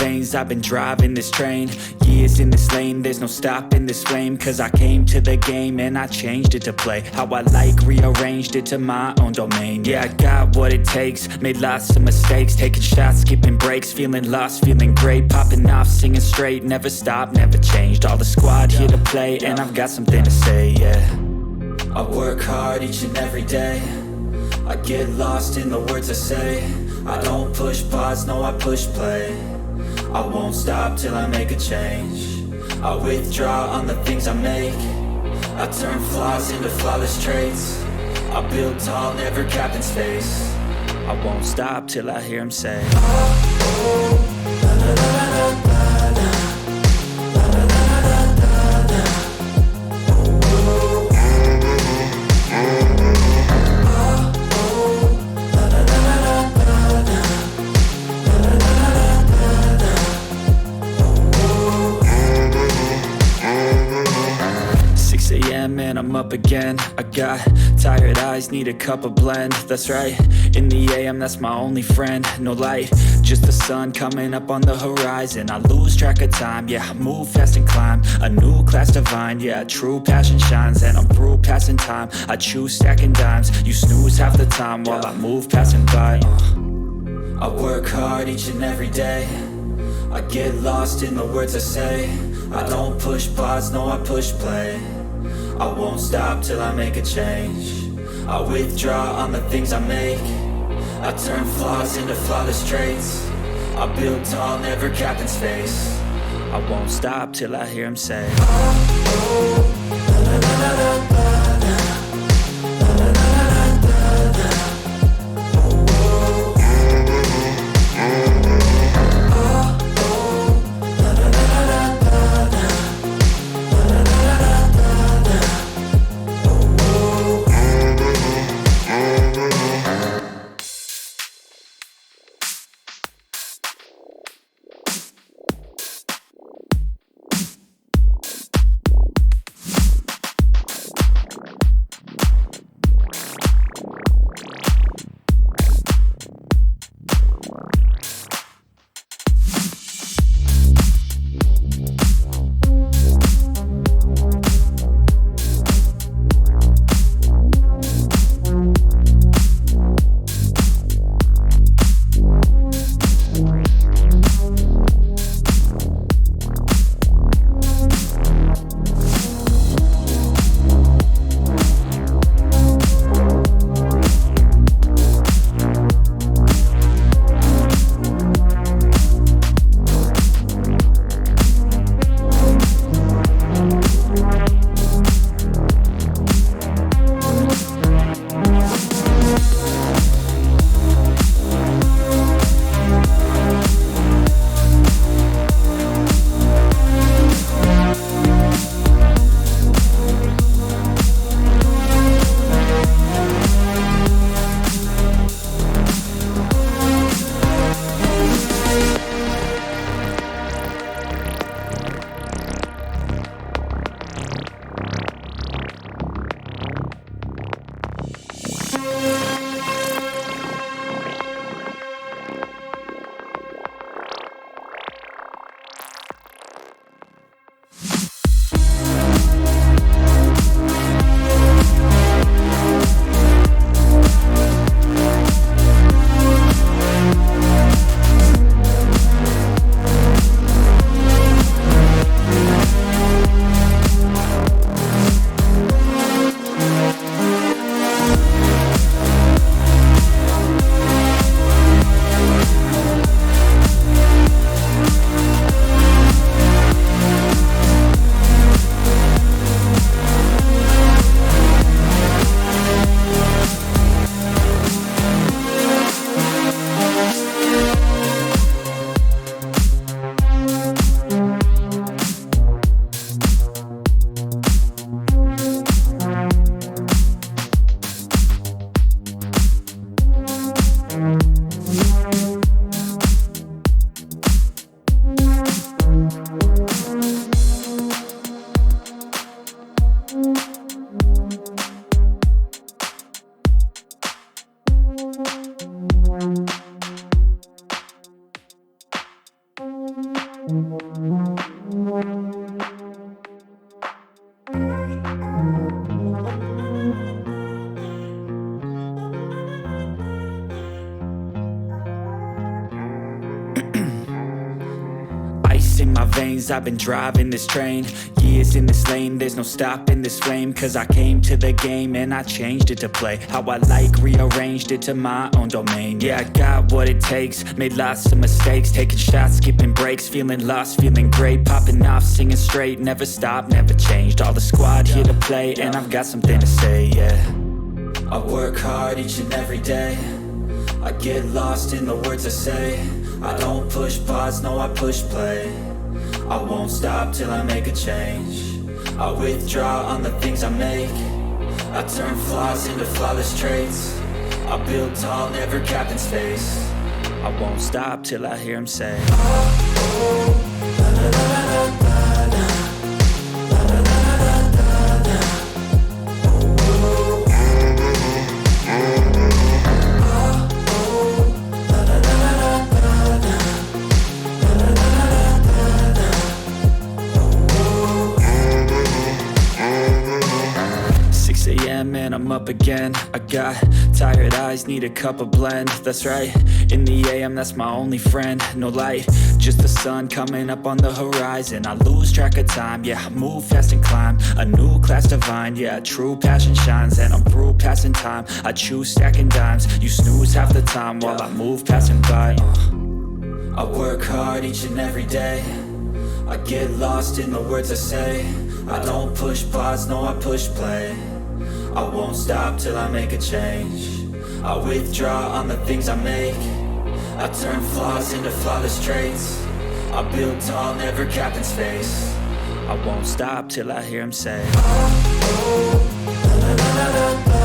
veins. I've been driving this train, years in this lane. There's no stopping this flame, cause I came to the game and I changed it to play how I like, rearranged it to my own domain. Yeah, I got what it takes, made lots of mistakes, taking shots, skipping breaks, feeling lost, feeling great, popping off, singing straight, never stopped, never changed. All the squad here to play, and I've got something to say, yeah. I work hard each and every day, I get lost in the words I say. I don't push pause, no I push play. I won't stop till I make a change. I withdraw on the things I make. I turn flaws into flawless traits. I build tall, never capped in space. I won't stop till I hear him say, oh, oh, la, la, la, la, la, la. Man, I'm up again. I got tired eyes, need a cup of blend. That's right, in the AM, that's my only friend. No light, just the sun coming up on the horizon. I lose track of time, yeah, I move fast and climb a new class divine, yeah, true passion shines. And I'm through passing time, I choose stacking dimes. You snooze half the time while I move passing by. I work hard each and every day, I get lost in the words I say. I don't push pause, no I push play. I won't stop till I make a change. I withdraw on the things I make. I turn flaws into flawless traits. I build tall, never capped in space. I won't stop till I hear him say, oh, oh, la, la, la, la, la, la. years I've been driving this train. Years in this lane, there's no stopping this flame. Cause I came to the game and I changed it to play how I like, rearranged it to my own domain. Yeah, I got what it takes, made lots of mistakes, taking shots, skipping breaks, feeling lost, feeling great, popping off, singing straight, never stopped, never changed. All the squad here to play, and I've got something to say, yeah. I work hard each and every day, I get lost in the words I say. I don't push pause, no I push play. I won't stop till I make a change. I withdraw on the things I make. I turn flaws into flawless traits. I build tall, never capped in space. I won't stop till I hear him say, oh, oh, la, la, la, la, la. And I'm up again. I got tired eyes, need a cup of blend. That's right, in the AM, that's my only friend. No light, just the sun coming up on the horizon. I lose track of time, yeah, I move fast and climb a new class divine, yeah, true passion shines. And I'm through passing time, I choose stacking dimes. You snooze half the time while I move passing by. I work hard each and every day, I get lost in the words I say. I don't push pause, no I push play. I won't stop till I make a change. I withdraw on the things I make. I turn flaws into flawless traits. I build tall, never capped in space. I won't stop till I hear him say, oh, oh, la, la, la, la, la.